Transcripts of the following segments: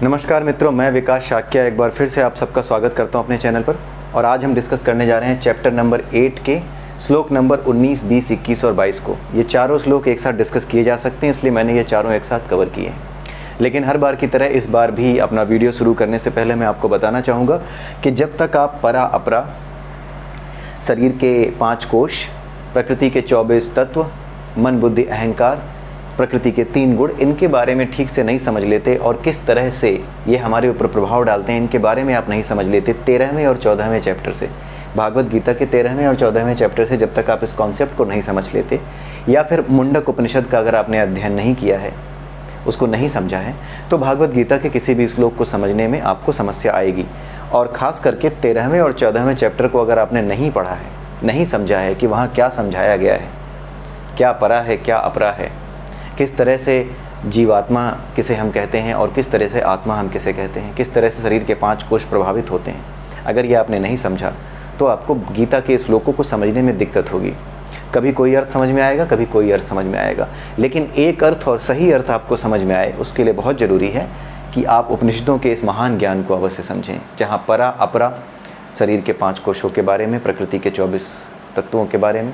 नमस्कार मित्रों, मैं विकास शाक्या एक बार फिर से आप सबका स्वागत करता हूं अपने चैनल पर। और आज हम डिस्कस करने जा रहे हैं चैप्टर नंबर 8 के श्लोक नंबर 19, 20, 21 और 22 को। ये चारों श्लोक एक साथ डिस्कस किए जा सकते हैं, इसलिए मैंने ये चारों एक साथ कवर किए हैं। लेकिन हर बार की तरह इस बार भी अपना वीडियो शुरू करने से पहले मैं आपको बताना चाहूँगा कि जब तक आप परा अपरा, शरीर के 5 कोश, प्रकृति के 24 तत्व, मन बुद्धि अहंकार, प्रकृति के 3 गुण, इनके बारे में ठीक से नहीं समझ लेते और किस तरह से ये हमारे ऊपर प्रभाव डालते हैं, इनके बारे में आप नहीं समझ लेते 13वें और 14वें चैप्टर से, भागवत गीता के 13वें और 14वें चैप्टर से जब तक आप इस कॉन्सेप्ट को नहीं समझ लेते, या फिर मुंडक उपनिषद का अगर आपने अध्ययन नहीं किया है, उसको नहीं समझा है, तो भागवत गीता के किसी भी श्लोक को समझने में आपको समस्या आएगी। और ख़ास करके 13वें और 14वें चैप्टर को अगर आपने नहीं पढ़ा है, नहीं समझा है कि वहाँ क्या समझाया गया है, क्या परा है क्या अपरा है, किस तरह से जीवात्मा किसे हम कहते हैं और किस तरह से आत्मा हम किसे कहते हैं, किस तरह से शरीर के 5 कोश प्रभावित होते हैं, अगर ये आपने नहीं समझा तो आपको गीता के श्लोकों को समझने में दिक्कत होगी। कभी कोई अर्थ समझ में आएगा, कभी कोई अर्थ समझ में आएगा, लेकिन एक अर्थ और सही अर्थ आपको समझ में आए, उसके लिए बहुत ज़रूरी है कि आप उपनिषदों के इस महान ज्ञान को अवश्य समझें, जहाँ परा अपरा, शरीर के 5 कोशों के बारे में, प्रकृति के 24 तत्वों के बारे में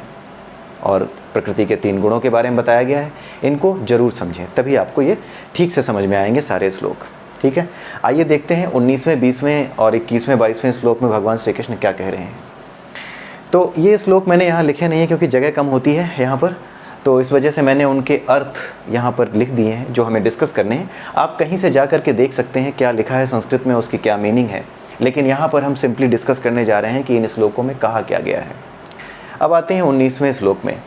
और प्रकृति के 3 गुणों के बारे में बताया गया है। इनको जरूर समझें, तभी आपको ये ठीक से समझ में आएंगे सारे श्लोक। ठीक है, आइए देखते हैं 19वें, 20वें और 21वें, 22वें श्लोक में भगवान श्री कृष्ण क्या कह रहे हैं। तो ये श्लोक मैंने यहाँ लिखे नहीं है क्योंकि जगह कम होती है यहाँ पर, तो इस वजह से मैंने उनके अर्थ यहाँ पर लिख दिए हैं जो हमें डिस्कस करने हैं। आप कहीं से जा कर के देख सकते हैं क्या लिखा है संस्कृत में, उसकी क्या मीनिंग है, लेकिन यहाँ पर हम सिंपली डिस्कस करने जा रहे हैं कि इन श्लोकों में कहा क्या गया है। अब आते हैं 19वें श्लोक में।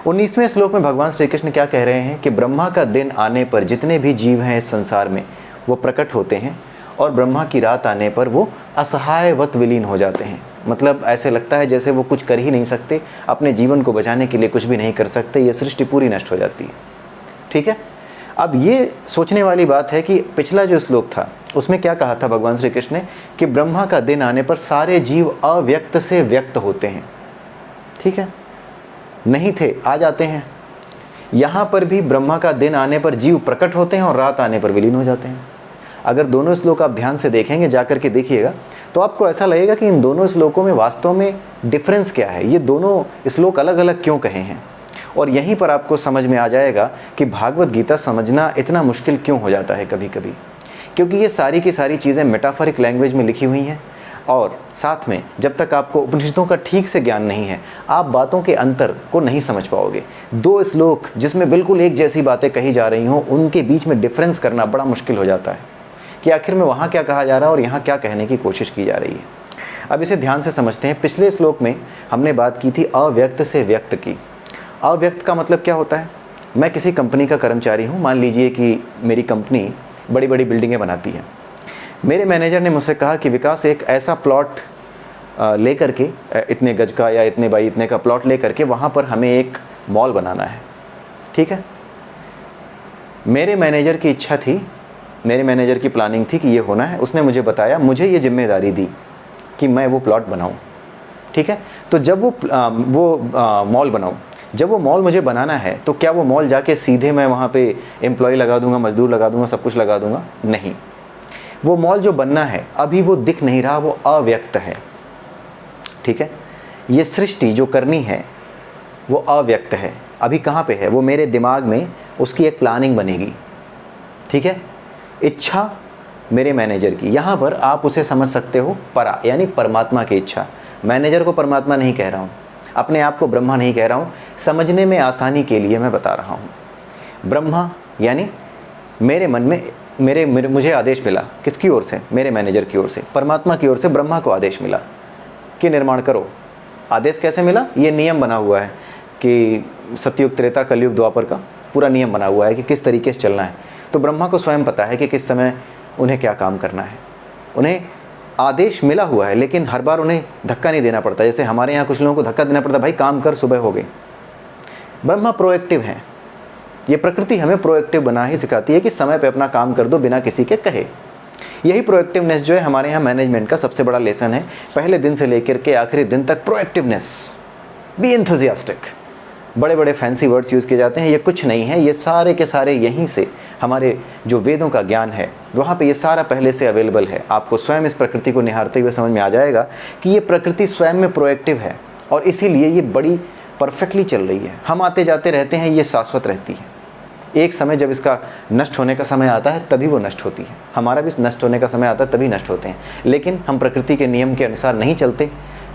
19वें श्लोक में भगवान श्री कृष्ण क्या कह रहे हैं कि ब्रह्मा का दिन आने पर जितने भी जीव हैं इस संसार में वो प्रकट होते हैं और ब्रह्मा की रात आने पर वो असहायवत विलीन हो जाते हैं। मतलब ऐसे लगता है जैसे वो कुछ कर ही नहीं सकते, अपने जीवन को बचाने के लिए कुछ भी नहीं कर सकते, ये सृष्टि पूरी नष्ट हो जाती है। ठीक है, अब ये सोचने वाली बात है कि पिछला जो श्लोक था उसमें क्या कहा था भगवान श्री कृष्ण ने कि ब्रह्मा का दिन आने पर सारे जीव अव्यक्त से व्यक्त होते हैं। ठीक है, नहीं थे, आ जाते हैं। यहाँ पर भी ब्रह्मा का दिन आने पर जीव प्रकट होते हैं और रात आने पर विलीन हो जाते हैं। अगर दोनों श्लोक आप ध्यान से देखेंगे, जाकर के देखिएगा, तो आपको ऐसा लगेगा कि इन दोनों श्लोकों में वास्तव में डिफरेंस क्या है, ये दोनों श्लोक अलग अलग क्यों कहे हैं। और यहीं पर आपको समझ में आ जाएगा कि भागवत गीता समझना इतना मुश्किल क्यों हो जाता है कभी कभी, क्योंकि ये सारी की सारी चीज़ें मेटाफोरिक लैंग्वेज में लिखी हुई हैं। और साथ में जब तक आपको उपनिषदों का ठीक से ज्ञान नहीं है, आप बातों के अंतर को नहीं समझ पाओगे। 2 श्लोक जिसमें बिल्कुल एक जैसी बातें कही जा रही हों, उनके बीच में डिफरेंस करना बड़ा मुश्किल हो जाता है कि आखिर में वहाँ क्या कहा जा रहा है और यहाँ क्या कहने की कोशिश की जा रही है। अब इसे ध्यान से समझते हैं। पिछले श्लोक में हमने बात की थी अव्यक्त से व्यक्त की। अव्यक्त का मतलब क्या होता है? मैं किसी कंपनी का कर्मचारी हूँ, मान लीजिए कि मेरी कंपनी बड़ी बड़ी बिल्डिंगें बनाती है। मेरे मैनेजर ने मुझसे कहा कि विकास, एक ऐसा प्लॉट ले करके, इतने गज का या इतने बाई इतने का प्लॉट ले करके वहाँ पर हमें एक मॉल बनाना है। ठीक है, मेरे मैनेजर की इच्छा थी, मेरे मैनेजर की प्लानिंग थी कि ये होना है। उसने मुझे बताया, मुझे ये जिम्मेदारी दी कि मैं वो प्लॉट बनाऊँ। ठीक है, तो जब वो मॉल बनाऊँ, जब वो मॉल मुझे बनाना है, तो क्या वो मॉल जाके सीधे मैं वहाँ पे एम्प्लॉय लगा दूँगा, मजदूर लगा दूँगा, सब कुछ लगा दूँगा? नहीं, वो मॉल जो बनना है अभी वो दिख नहीं रहा, वो अव्यक्त है। ठीक है, ये सृष्टि जो करनी है वो अव्यक्त है, अभी कहाँ पे है? वो मेरे दिमाग में उसकी एक प्लानिंग बनेगी। ठीक है, इच्छा मेरे मैनेजर की, यहाँ पर आप उसे समझ सकते हो परा, यानी परमात्मा की इच्छा। मैनेजर को परमात्मा नहीं कह रहा हूँ, अपने आप को ब्रह्मा नहीं कह रहा हूँ, समझने में आसानी के लिए मैं बता रहा हूँ। ब्रह्मा यानी मेरे मन में मुझे आदेश मिला, किसकी ओर से? मेरे मैनेजर की ओर से, परमात्मा की ओर से ब्रह्मा को आदेश मिला कि निर्माण करो। आदेश कैसे मिला? ये नियम बना हुआ है कि सतयुग, त्रेता, कलयुग, द्वापर का पूरा नियम बना हुआ है कि किस तरीके से चलना है। तो ब्रह्मा को स्वयं पता है कि किस समय उन्हें क्या काम करना है। उन्हें आदेश मिला हुआ है, लेकिन हर बार उन्हें धक्का नहीं देना पड़ता। जैसे हमारे यहाँ कुछ लोगों को धक्का देना पड़ता, भाई काम कर, सुबह हो गई। ब्रह्मा प्रोएक्टिव हैं। ये प्रकृति हमें प्रोएक्टिव बना ही सिखाती है कि समय पे अपना काम कर दो बिना किसी के कहे। यही प्रोएक्टिवनेस जो है हमारे यहाँ मैनेजमेंट का सबसे बड़ा लेसन है। पहले दिन से लेकर के आखिरी दिन तक प्रोएक्टिवनेस, बी एंथुजियास्टिक। बड़े बड़े फैंसी वर्ड्स यूज़ किए जाते हैं, ये कुछ नहीं है, ये सारे के सारे यहीं से हमारे जो वेदों का ज्ञान है वहाँ पे ये सारा पहले से अवेलेबल है। आपको स्वयं इस प्रकृति को निहारते हुए समझ में आ जाएगा कि ये प्रकृति स्वयं में प्रोएक्टिव है और इसीलिए ये बड़ी परफेक्टली चल रही है। हम आते जाते रहते हैं, ये शाश्वत रहती है। एक समय जब इसका नष्ट होने का समय आता है तभी वो नष्ट होती है। हमारा भी नष्ट होने का समय आता है तभी नष्ट होते हैं, लेकिन हम प्रकृति के नियम के अनुसार नहीं चलते।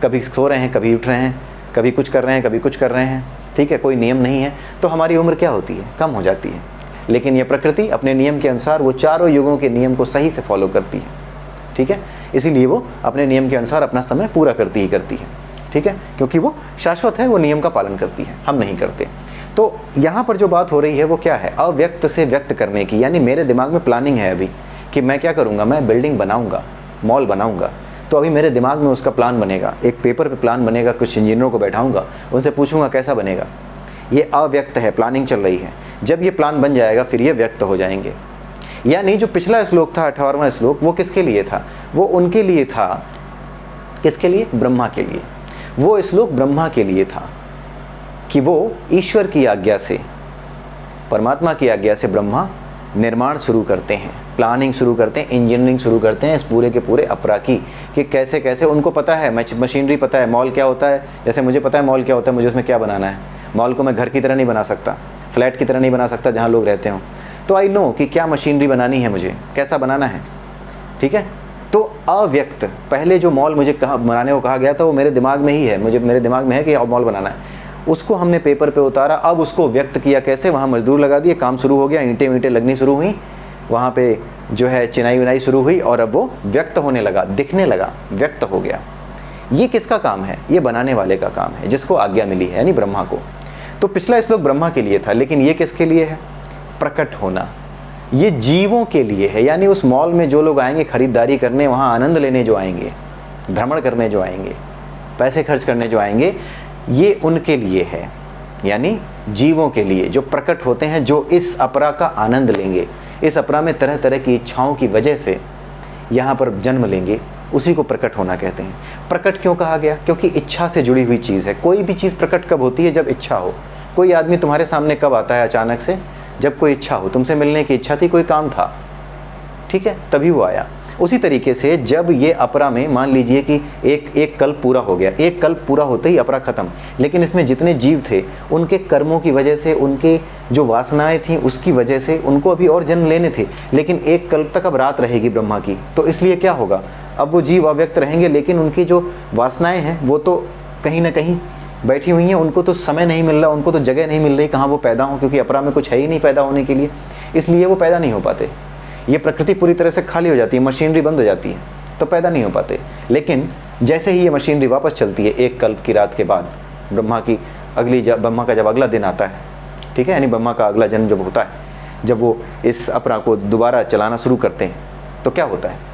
कभी सो रहे हैं, कभी उठ रहे हैं, कभी कुछ कर रहे हैं, कभी कुछ कर रहे हैं, ठीक है, कोई नियम नहीं है, तो हमारी उम्र क्या होती है, कम हो जाती है। लेकिन ये प्रकृति अपने नियम के अनुसार वो चारों युगों के नियम को सही से फॉलो करती है, ठीक है। इसीलिए वो अपने नियम के अनुसार अपना समय पूरा करती ही करती है, ठीक है, क्योंकि वो शाश्वत है, वो नियम का पालन करती है, हम नहीं करते। तो यहाँ पर जो बात हो रही है वो क्या है, अव्यक्त से व्यक्त करने की। यानी मेरे दिमाग में प्लानिंग है अभी कि मैं क्या करूँगा, मैं बिल्डिंग बनाऊँगा, मॉल बनाऊँगा, तो अभी मेरे दिमाग में उसका प्लान बनेगा, एक पेपर पे प्लान बनेगा, कुछ इंजीनियरों को बैठाऊँगा, उनसे पूछूंगा कैसा बनेगा। ये अव्यक्त है, प्लानिंग चल रही है। जब ये प्लान बन जाएगा फिर ये व्यक्त हो जाएंगे। यानी जो पिछला श्लोक था 18वां श्लोक, वो किसके लिए था, वो उनके लिए था, किसके लिए, ब्रह्मा के लिए। वो श्लोक ब्रह्मा के लिए था कि वो ईश्वर की आज्ञा से, परमात्मा की आज्ञा से ब्रह्मा निर्माण शुरू करते हैं, प्लानिंग शुरू करते हैं, इंजीनियरिंग शुरू करते हैं इस पूरे के पूरे अपरा की, कि कैसे कैसे उनको पता है, मशीनरी पता है, मॉल क्या होता है, जैसे मुझे पता है मॉल क्या होता है, मुझे उसमें क्या बनाना है। मॉल को मैं घर की तरह नहीं बना सकता, फ्लैट की तरह नहीं बना सकता जहाँ लोग रहते हों, तो आई नो कि क्या मशीनरी बनानी है, मुझे कैसा बनाना है, ठीक है। तो अव्यक्त, पहले जो मॉल मुझे बनाने को कहा गया था वो मेरे दिमाग में ही है, मेरे दिमाग में है कि मॉल बनाना है, उसको हमने पेपर पे उतारा। अब उसको व्यक्त किया कैसे, वहाँ मजदूर लगा दिए, काम शुरू हो गया, ईंटें वींटें लगनी शुरू हुई, वहाँ पे जो है चिनाई विनाई शुरू हुई और अब वो व्यक्त होने लगा, दिखने लगा, व्यक्त हो गया। ये किसका काम है, ये बनाने वाले का काम है, जिसको आज्ञा मिली है, यानी ब्रह्मा को। तो पिछला श्लोक ब्रह्मा के लिए था, लेकिन ये किसके लिए है, प्रकट होना, ये जीवों के लिए है। यानी उस मॉल में जो लोग आएंगे खरीदारी करने, वहाँ आनंद लेने जो आएंगे, भ्रमण करने जो आएंगे, पैसे खर्च करने जो आएंगे, ये उनके लिए है। यानी जीवों के लिए जो प्रकट होते हैं, जो इस अपरा का आनंद लेंगे, इस अपरा में तरह तरह की इच्छाओं की वजह से यहाँ पर जन्म लेंगे, उसी को प्रकट होना कहते हैं। प्रकट क्यों कहा गया, क्योंकि इच्छा से जुड़ी हुई चीज़ है। कोई भी चीज़ प्रकट कब होती है, जब इच्छा हो। कोई आदमी तुम्हारे सामने कब आता है अचानक से, जब कोई इच्छा हो, तुमसे मिलने की इच्छा थी, कोई काम था, ठीक है, तभी वो आया। उसी तरीके से जब ये अपरा में मान लीजिए कि एक कल्प पूरा हो गया, एक कल्प पूरा होते ही अपरा खत्म, लेकिन इसमें जितने जीव थे उनके कर्मों की वजह से, उनके जो वासनाएं थी उसकी वजह से उनको अभी और जन्म लेने थे, लेकिन एक कल्प तक अब रात रहेगी ब्रह्मा की। तो इसलिए क्या होगा, अब वो जीव अव्यक्त रहेंगे, लेकिन उनकी जो वासनाएं हैं वो तो कहीं ना कहीं बैठी हुई हैं, उनको तो समय नहीं मिल रहा, उनको तो जगह नहीं मिल रही कहाँ वो पैदा हों, क्योंकि अपरा में कुछ है ही नहीं पैदा होने के लिए, इसलिए वो पैदा नहीं हो पाते। ये प्रकृति पूरी तरह से खाली हो जाती है, मशीनरी बंद हो जाती है, तो पैदा नहीं हो पाते। लेकिन जैसे ही ये मशीनरी वापस चलती है एक कल्प की रात के बाद, ब्रह्मा का जब अगला दिन आता है, ठीक है, यानी ब्रह्मा का अगला जन्म जब होता है, जब वो इस अपरा को दोबारा चलाना शुरू करते हैं, तो क्या होता है,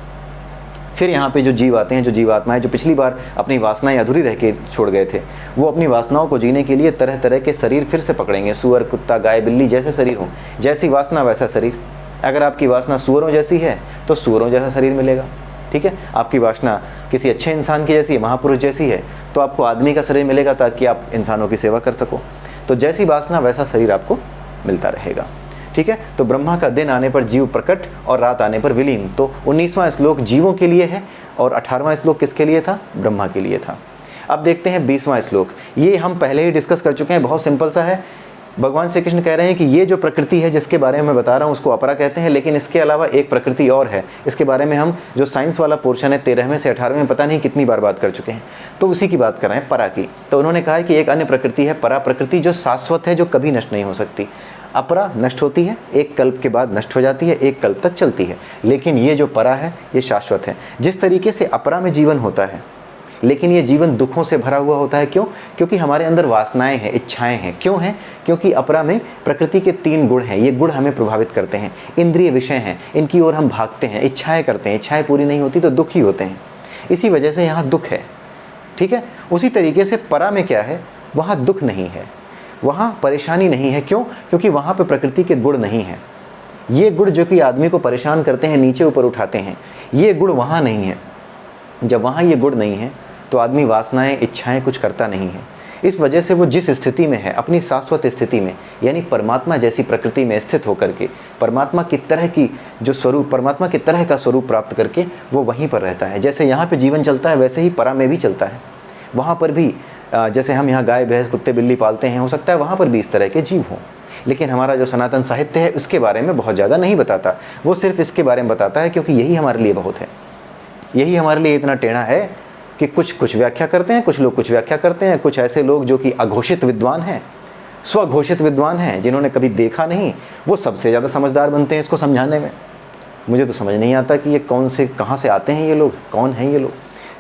फिर यहाँ पे जो जीव आते हैं, जो जीवात्माएं जो पिछली बार अपनी वासनाएं अधूरी रह के छोड़ गए थे, वो अपनी वासनाओं को जीने के लिए तरह तरह के शरीर फिर से पकड़ेंगे। सुअर, कुत्ता, गाय, बिल्ली जैसे शरीर हों, जैसी वासना वैसा शरीर। अगर आपकी वासना सुअरों जैसी है तो सुअरों जैसा शरीर मिलेगा, ठीक है। आपकी वासना किसी अच्छे इंसान की जैसी है, महापुरुष जैसी है, तो आपको आदमी का शरीर मिलेगा ताकि आप इंसानों की सेवा कर सको। तो जैसी वासना वैसा शरीर आपको मिलता रहेगा, ठीक है। तो ब्रह्मा का दिन आने पर जीव प्रकट और रात आने पर विलीन। तो 19वां श्लोक जीवों के लिए है और 18वां श्लोक किसके लिए था, ब्रह्मा के लिए था। अब देखते हैं 20वां श्लोक। ये हम पहले ही डिस्कस कर चुके हैं, बहुत सिंपल सा है। भगवान श्री कृष्ण कह रहे हैं कि ये जो प्रकृति है जिसके बारे में मैं बता रहा हूँ उसको अपरा कहते हैं, लेकिन इसके अलावा एक प्रकृति और है। इसके बारे में हम जो साइंस वाला पोर्शन है 13वें से 18वें में पता नहीं कितनी बार बात कर चुके हैं, तो उसी की बात कर रहे हैं, परा की। तो उन्होंने कहा है कि एक अन्य प्रकृति है परा प्रकृति, जो शाश्वत है, जो कभी नष्ट नहीं हो सकती। अपरा नष्ट होती है, एक कल्प के बाद नष्ट हो जाती है, एक कल्प तक चलती है, लेकिन ये जो परा है ये शाश्वत है। जिस तरीके से अपरा में जीवन होता है, लेकिन ये जीवन दुखों से भरा हुआ होता है। क्यों? क्योंकि हमारे अंदर वासनाएं हैं, इच्छाएं हैं। क्यों हैं? क्योंकि अपरा में प्रकृति के 3 गुण हैं, ये गुण हमें प्रभावित करते हैं। इंद्रिय विषय हैं, इनकी ओर हम भागते हैं, इच्छाएं करते हैं, इच्छाएं पूरी नहीं होती तो दुखी होते हैं, इसी वजह से यहाँ दुख है, ठीक है। उसी तरीके से परा में क्या है, वहाँ दुख नहीं है, वहाँ परेशानी नहीं है। क्यों? क्योंकि वहाँ पर प्रकृति के गुण नहीं हैं। ये गुण जो कि आदमी को परेशान करते हैं, नीचे ऊपर उठाते हैं, ये गुण वहाँ नहीं है। जब वहाँ ये गुण नहीं है तो आदमी वासनाएं, इच्छाएं कुछ करता नहीं है। इस वजह से वो जिस स्थिति में है, अपनी शाश्वत स्थिति में, यानी परमात्मा जैसी प्रकृति में स्थित होकर के परमात्मा की तरह की जो स्वरूप, परमात्मा की तरह का स्वरूप प्राप्त करके वो वहीं पर रहता है। जैसे यहाँ पे जीवन चलता है वैसे ही परा में भी चलता है। वहाँ पर भी जैसे हम यहाँ गाय भैंस कुत्ते बिल्ली पालते हैं, हो सकता है वहाँ पर भी इस तरह के जीव हों, लेकिन हमारा जो सनातन साहित्य है उसके बारे में बहुत ज़्यादा नहीं बताता। वो सिर्फ इसके बारे में बताता है क्योंकि यही हमारे लिए बहुत है। यही हमारे लिए इतना टेढ़ा है कि कुछ व्याख्या करते हैं, कुछ लोग कुछ व्याख्या करते हैं। कुछ ऐसे लोग जो कि अघोषित विद्वान हैं, स्वघोषित विद्वान हैं, जिन्होंने कभी देखा नहीं, वो सबसे ज़्यादा समझदार बनते हैं इसको समझाने में। मुझे तो समझ नहीं आता कि ये कौन से कहाँ से आते हैं ये लोग, कौन हैं ये लोग।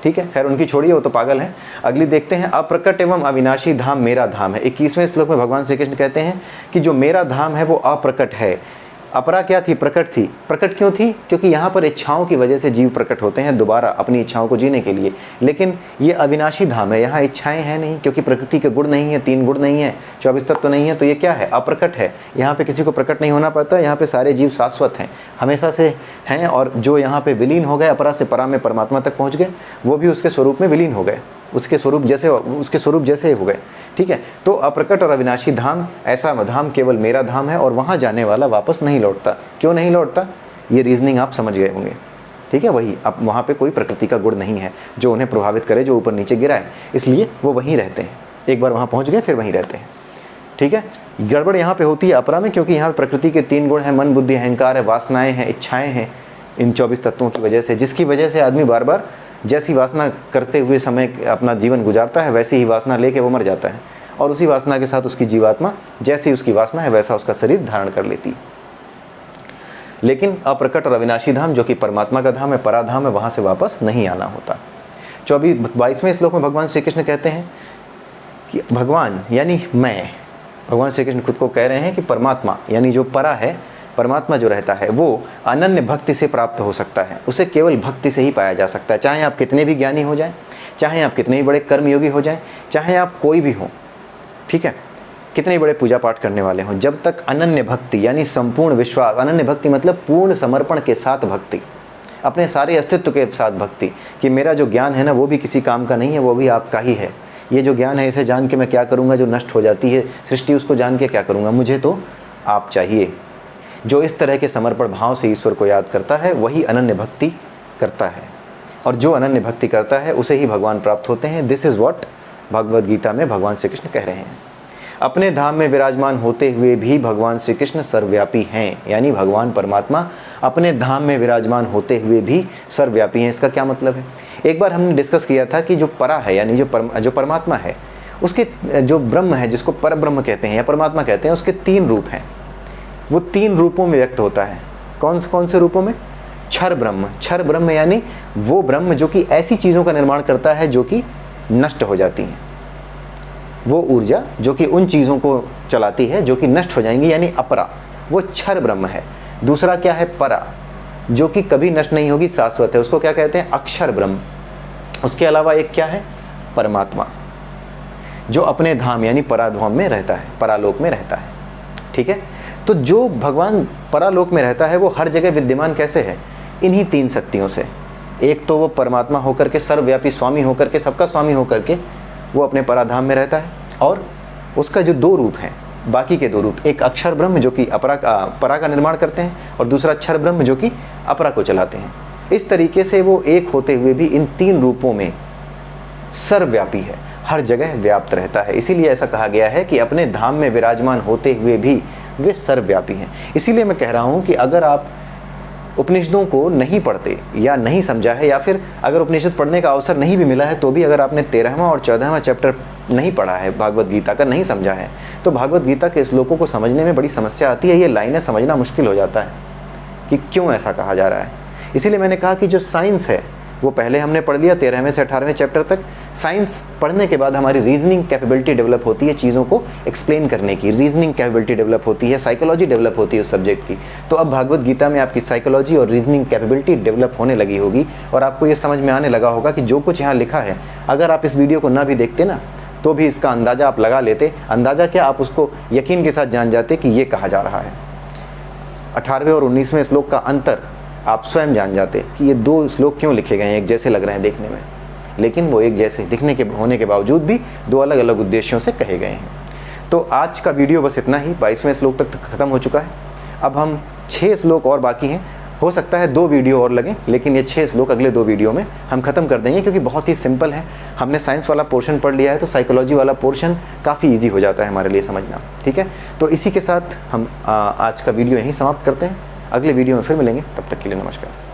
ठीक है, खैर उनकी छोड़िए, वो तो पागल हैं। अगली देखते हैं, अप्रकट एवं अविनाशी धाम मेरा धाम है। 21वें श्लोक में भगवान श्री कृष्ण कहते हैं कि जो मेरा धाम है वो अप्रकट है। अपरा क्या थी? प्रकट थी। प्रकट क्यों थी? क्योंकि यहाँ पर इच्छाओं की वजह से जीव प्रकट होते हैं दोबारा अपनी इच्छाओं को जीने के लिए। लेकिन ये अविनाशी धाम है, यहाँ इच्छाएं हैं नहीं, क्योंकि प्रकृति के गुण नहीं है, 3 गुण नहीं है, 24 तत्व नहीं है, तो ये क्या है? अप्रकट है। यहाँ पे किसी को प्रकट नहीं होना पड़ता। यहाँ पे सारे जीव शाश्वत हैं, हमेशा से हैं। और जो यहाँ पे विलीन हो गए, अपरा से परा में परमात्मा तक पहुँच गए, वो भी उसके स्वरूप में विलीन हो गए, उसके स्वरूप जैसे हो गए। ठीक है, तो अप्रकट और अविनाशी धाम, ऐसा धाम केवल मेरा धाम है और वहाँ जाने वाला वापस नहीं लौटता। क्यों नहीं लौटता? ये रीजनिंग आप समझ गए होंगे। ठीक है, वही, अब वहाँ पे कोई प्रकृति का गुण नहीं है जो उन्हें प्रभावित करे, जो ऊपर नीचे गिराए, इसलिए वो वहीं रहते हैं। एक बार वहाँ पहुँच गए फिर वहीं रहते हैं। ठीक है, गड़बड़ यहाँ पे होती है अपरा में, क्योंकि यहाँ पे प्रकृति के 3 गुण हैं, मन बुद्धि अहंकार है, वासनाएँ हैं, इच्छाएँ हैं, इन 24 तत्वों की वजह से, जिसकी वजह से आदमी बार बार जैसी वासना करते हुए समय अपना जीवन गुजारता है वैसी ही वासना लेके वो मर जाता है, और उसी वासना के साथ उसकी जीवात्मा जैसी उसकी वासना है वैसा उसका शरीर धारण कर लेती है। लेकिन अप्रकट और अविनाशी धाम जो कि परमात्मा का धाम है, पराधाम है, वहाँ से वापस नहीं आना होता। 22वें श्लोक में भगवान श्री कृष्ण कहते हैं कि भगवान यानी मैं, भगवान श्री कृष्ण खुद को कह रहे हैं कि परमात्मा यानी जो परा है, परमात्मा जो रहता है वो अनन्य भक्ति से प्राप्त हो सकता है। उसे केवल भक्ति से ही पाया जा सकता है। चाहे आप कितने भी ज्ञानी हो जाएं, चाहे आप कितने ही बड़े कर्मयोगी हो जाएं, चाहे आप कोई भी हो, ठीक है, कितने ही बड़े पूजा पाठ करने वाले हों, जब तक अनन्य भक्ति यानी संपूर्ण विश्वास, अनन्य भक्ति मतलब पूर्ण समर्पण के साथ भक्ति, अपने सारे अस्तित्व के साथ भक्ति, कि मेरा जो ज्ञान है ना वो भी किसी काम का नहीं है, वो भी आपका ही है। ये जो ज्ञान है इसे जान के मैं क्या करूँगा, जो नष्ट हो जाती है सृष्टि उसको जान के क्या करूँगा, मुझे तो आप चाहिए। जो इस तरह के समर्पण भाव से ईश्वर को याद करता है वही अनन्य भक्ति करता है, और जो अनन्य भक्ति करता है उसे ही भगवान प्राप्त होते हैं। This is what Bhagavad Gita में भगवान श्री कृष्ण कह रहे हैं। अपने धाम में विराजमान होते हुए भी भगवान श्री कृष्ण सर्वव्यापी हैं, यानी भगवान परमात्मा अपने धाम में विराजमान होते हुए भी सर्वव्यापी हैं। इसका क्या मतलब है? एक बार हमने डिस्कस किया था कि जो परा है यानी जो परमात्मा है, उसके जो ब्रह्म है जिसको पर ब्रह्म कहते हैं या परमात्मा कहते हैं, उसके 3 रूप हैं। वो 3 रूपों में व्यक्त होता है। कौन से रूपों में? क्षर ब्रह्म। क्षर ब्रह्म यानी वो ब्रह्म जो कि ऐसी चीज़ों का निर्माण करता है जो कि नष्ट हो जाती हैं, वो ऊर्जा जो कि उन चीज़ों को चलाती है जो कि नष्ट हो जाएंगी, यानी अपरा, वो क्षर ब्रह्म है। दूसरा क्या है? परा, जो कि कभी नष्ट नहीं होगी, शाश्वत है, उसको क्या कहते हैं? अक्षर ब्रह्म। उसके अलावा एक क्या है? परमात्मा, जो अपने धाम यानी पराधाम में रहता है, परालोक में रहता है। ठीक है, तो जो भगवान परालोक में रहता है वो हर जगह विद्यमान कैसे है? इन्हीं 3 शक्तियों से। एक तो वो परमात्मा होकर के, सर्वव्यापी स्वामी होकर के, सबका स्वामी होकर के वो अपने पराधाम में रहता है, और उसका जो 2 रूप हैं, बाकी के 2 रूप, एक अक्षर ब्रह्म जो कि परा का निर्माण करते हैं, और दूसरा क्षर ब्रह्म जो कि अपरा को चलाते हैं। इस तरीके से वो एक होते हुए भी इन 3 रूपों में सर्वव्यापी है, हर जगह व्याप्त रहता है। इसीलिए ऐसा कहा गया है कि अपने धाम में विराजमान होते हुए भी वे सर्वव्यापी हैं। इसीलिए मैं कह रहा हूँ कि अगर आप उपनिषदों को नहीं पढ़ते या नहीं समझा है, या फिर अगर उपनिषद पढ़ने का अवसर नहीं भी मिला है, तो भी अगर आपने 13वां और 14वां चैप्टर नहीं पढ़ा है भागवत गीता का, नहीं समझा है, तो भागवत गीता के श्लोकों को समझने में बड़ी समस्या आती है। ये लाइनें समझना मुश्किल हो जाता है कि क्यों ऐसा कहा जा रहा है। इसीलिए मैंने कहा कि जो साइंस है वो पहले हमने पढ़ लिया 13वें से 18वें चैप्टर तक। साइंस पढ़ने के बाद हमारी रीजनिंग कैपेबिलिटी डेवलप होती है, चीज़ों को एक्सप्लेन करने की रीजनिंग कैपेबिलिटी डेवलप होती है, साइकोलॉजी डेवलप होती है उस सब्जेक्ट की। तो अब भागवत गीता में आपकी साइकोलॉजी और रीजनिंग कैपेबिलिटी डेवलप होने लगी होगी, और आपको ये समझ में आने लगा होगा कि जो कुछ यहाँ लिखा है, अगर आप इस वीडियो को ना भी देखते ना, तो भी इसका अंदाज़ा आप लगा लेते। अंदाज़ा क्या, आप उसको यकीन के साथ जान जाते कि ये कहा जा रहा है। 18वें और 19वें श्लोक का अंतर आप स्वयं जान जाते कि ये 2 श्लोक क्यों लिखे गए हैं, एक जैसे लग रहे हैं देखने में। लेकिन वो एक जैसे दिखने के होने के बावजूद भी दो अलग अलग उद्देश्यों से कहे गए हैं। तो आज का वीडियो बस इतना ही, 22वें श्लोक तक ख़त्म हो चुका है। अब हम 6 श्लोक और बाकी हैं, हो सकता है 2 वीडियो और लगें, लेकिन ये 6 श्लोक अगले 2 वीडियो में हम ख़त्म कर देंगे, क्योंकि बहुत ही सिंपल है। हमने साइंस वाला पोर्शन पढ़ लिया है तो साइकोलॉजी वाला पोर्शन काफ़ी ईजी हो जाता है हमारे लिए समझना। ठीक है, तो इसी के साथ हम आज का वीडियो यहीं समाप्त करते हैं। अगले वीडियो में फिर मिलेंगे, तब तक के लिए नमस्कार।